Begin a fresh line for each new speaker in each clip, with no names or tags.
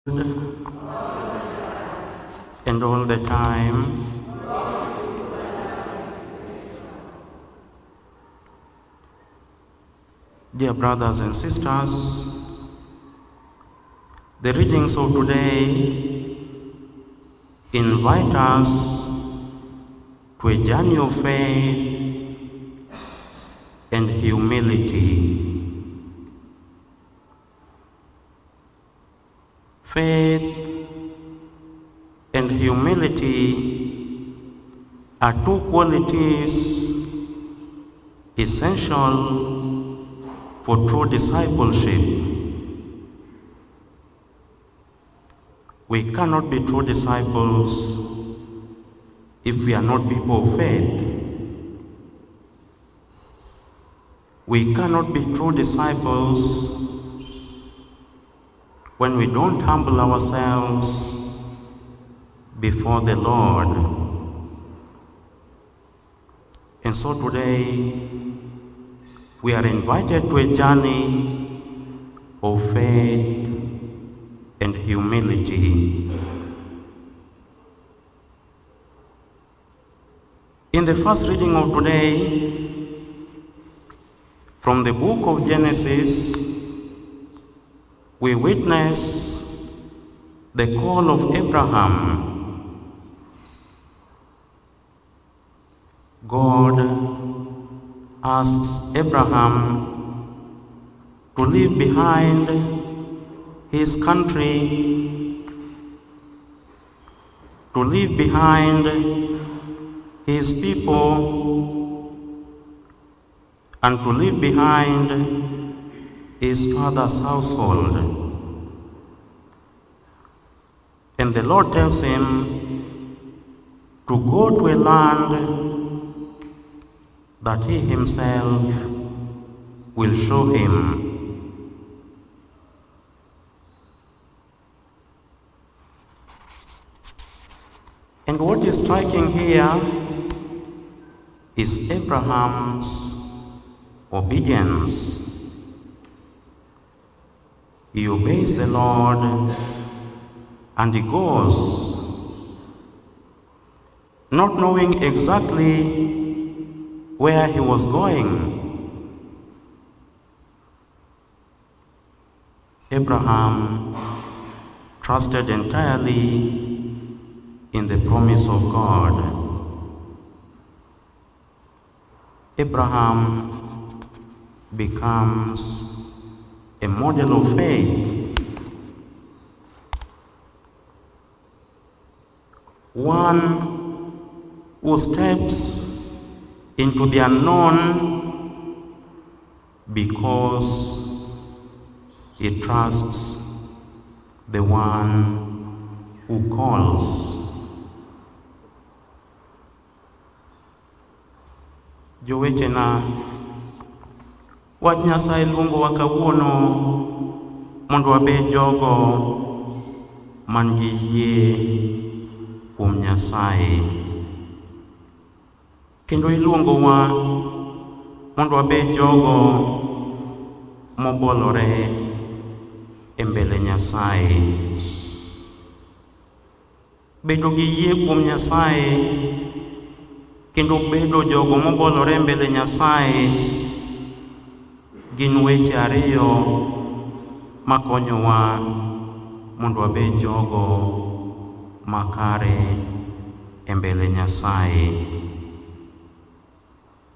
and all the time. Dear brothers and sisters, the readings of today invite us to a journey of faith and humility. Faith and humility are two qualities essential for true discipleship. We cannot be true disciples if we are not people of faith. We cannot be true disciples when we don't humble ourselves before the Lord. And so today, we are invited to a journey of faith and humility. In the first reading of today, from the book of Genesis, we witness the call of Abraham. God asks Abraham to leave behind his country, to leave behind his people, and to leave behind his father's household. And the Lord tells him to go to a land that he himself will show him. And what is striking here is Abraham's obedience. He obeys the Lord and he goes, not knowing exactly where he was going. Abraham trusted entirely in the promise of God. Abraham becomes a model of faith, one who steps into the unknown because he trusts the one who calls. Jowetena, wach Nyasaye luongo wa kawuono mondo wabed jogo man gi yie kuom Nyasaye. Kendo iluongowa mondo wabed jogo mobolore e mbele Nyasaye. Bedo gi yie kuom Nyasaye kendo bedo jogo mobolore e mbele Nyasaye gin weche ariyo makonyowa mondo wabed jogo makare e mbele Nyasaye.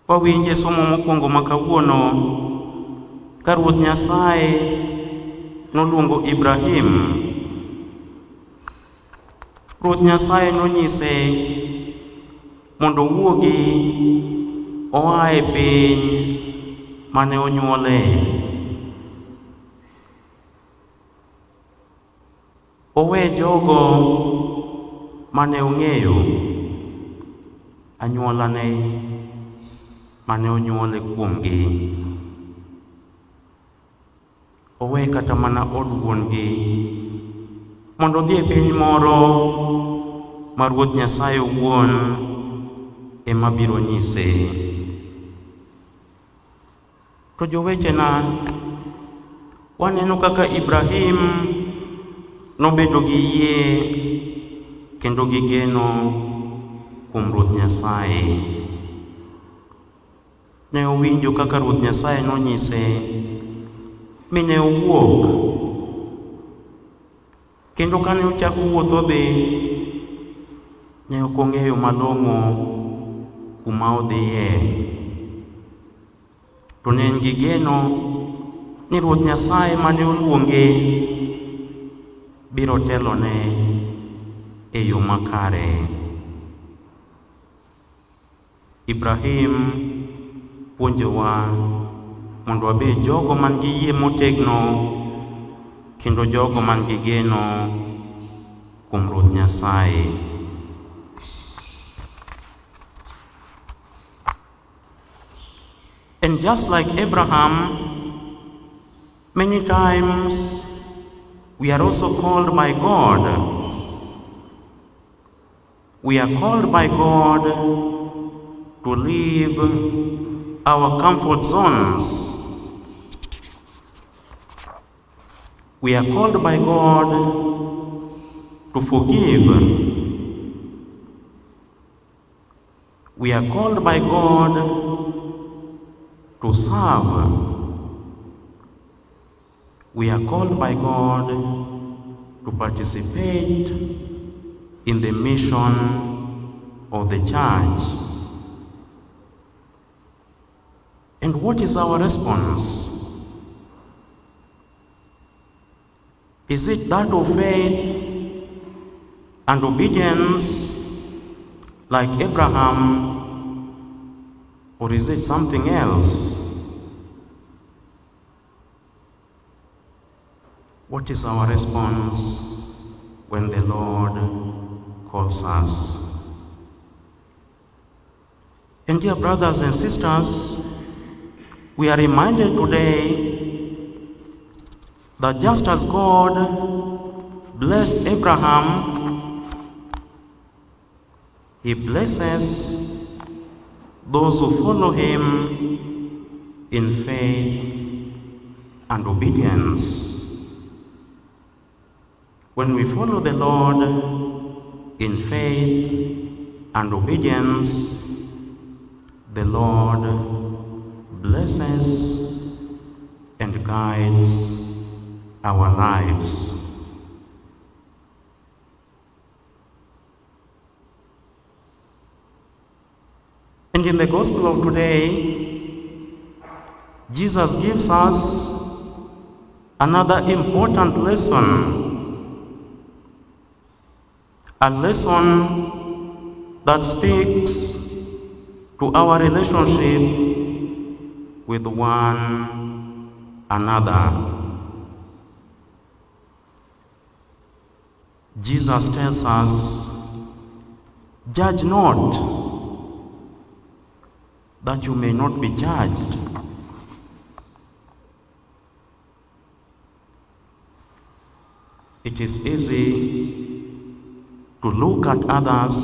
Wawinje somo mokwongo makawuono ka Ruoth Nyasaye noluongo Ibrahim. Ruoth Nyasaye nonyise mondo owuogi oa e piny mane onyuole. Owe jogo mane ong'eyo, anyuolane mane onyuole kuomgi. Owe kata mana od wuongi mondo odhi e piny moro ma Ruoth Nyasaye owuon ema biro nyise. To jowetena, waneno kaka Ibrahim nobedo gi yie kendo gi geno kuom Ruoth Nyasaye. Ne owinjo kaka Ruoth Nyasaye nonyise mi ne owuok, kendo kane ochako wuotho dhi, ne ok ong'eyo malong'o kuma odhiye, to ne en gi geno ni Ruoth Nyasaye mane oluonge biro telone e yo makare. Ibrahim puonjowa mondo wabed jogo man gi yie motegno kendo jogo man gi geno kuom Ruoth Nyasaye. And just like Abraham, many times we are also called by God. We are called by God to leave our comfort zones. We are called by God to forgive. We are called by God to serve. We are called by God to participate in the mission of the church. And what is our response? Is it that of faith and obedience like Abraham, or is it something else? What is our response when the Lord calls us? And dear brothers and sisters, we are reminded today that just as God blessed Abraham, He blesses those who follow Him in faith and obedience. When we follow the Lord in faith and obedience, the Lord blesses and guides our lives. And in the Gospel of today, Jesus gives us another important lesson. A lesson that speaks to our relationship with one another. Jesus tells us, "Judge not, that you may not be judged." It is easy to look at others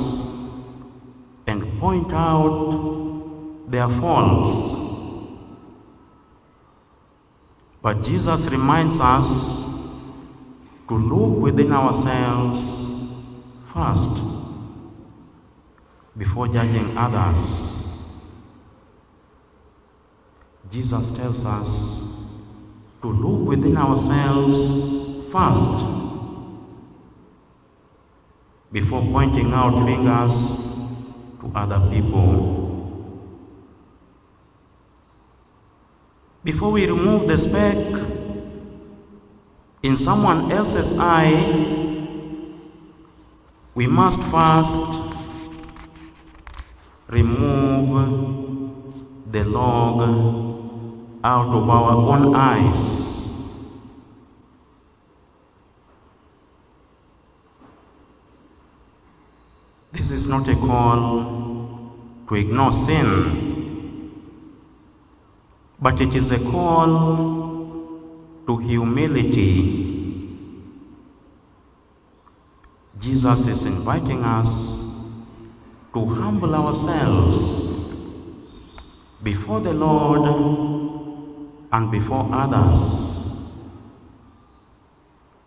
and point out their faults. But Jesus reminds us to look within ourselves first before judging others. Jesus tells us to look within ourselves first before pointing out fingers to other people. Before we remove the speck in someone else's eye, we must first remove the log out of our own eyes. This is not a call to ignore sin, but it is a call to humility. Jesus is inviting us to humble ourselves before the Lord and before others.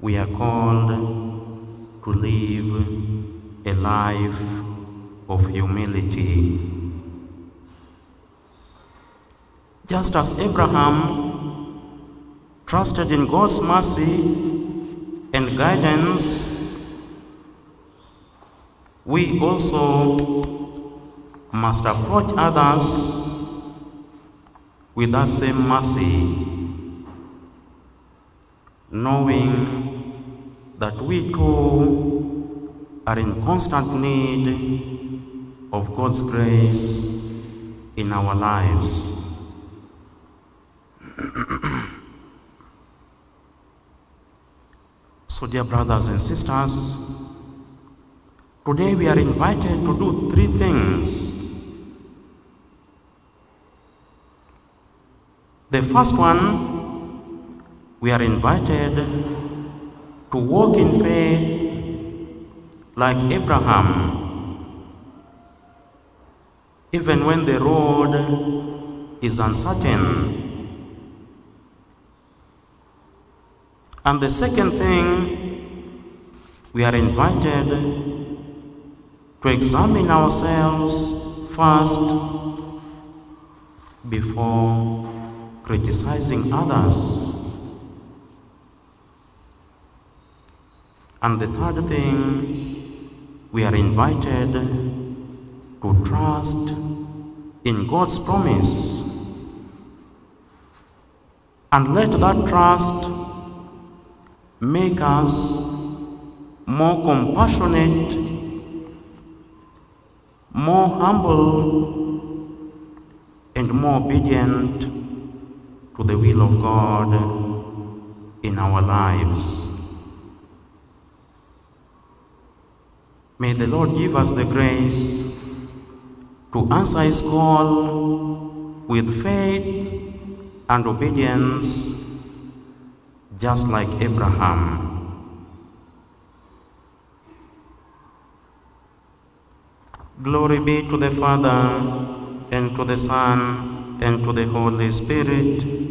we are called to live a life of humility. Just as Abraham trusted in God's mercy and guidance, we also must approach others with that same mercy, knowing that we too are in constant need of God's grace in our lives. So, dear brothers and sisters, today we are invited to do three things. The first one, we are invited to walk in faith like Abraham, even when the road is uncertain. And the second thing, we are invited to examine ourselves first before criticizing others. And the third thing, we are invited to trust in God's promise and let that trust make us more compassionate, more humble, and more obedient to the will of God in our lives. May the Lord give us the grace to answer His call with faith and obedience, just like Abraham. Glory be to the Father, and to the Son, and to the Holy Spirit,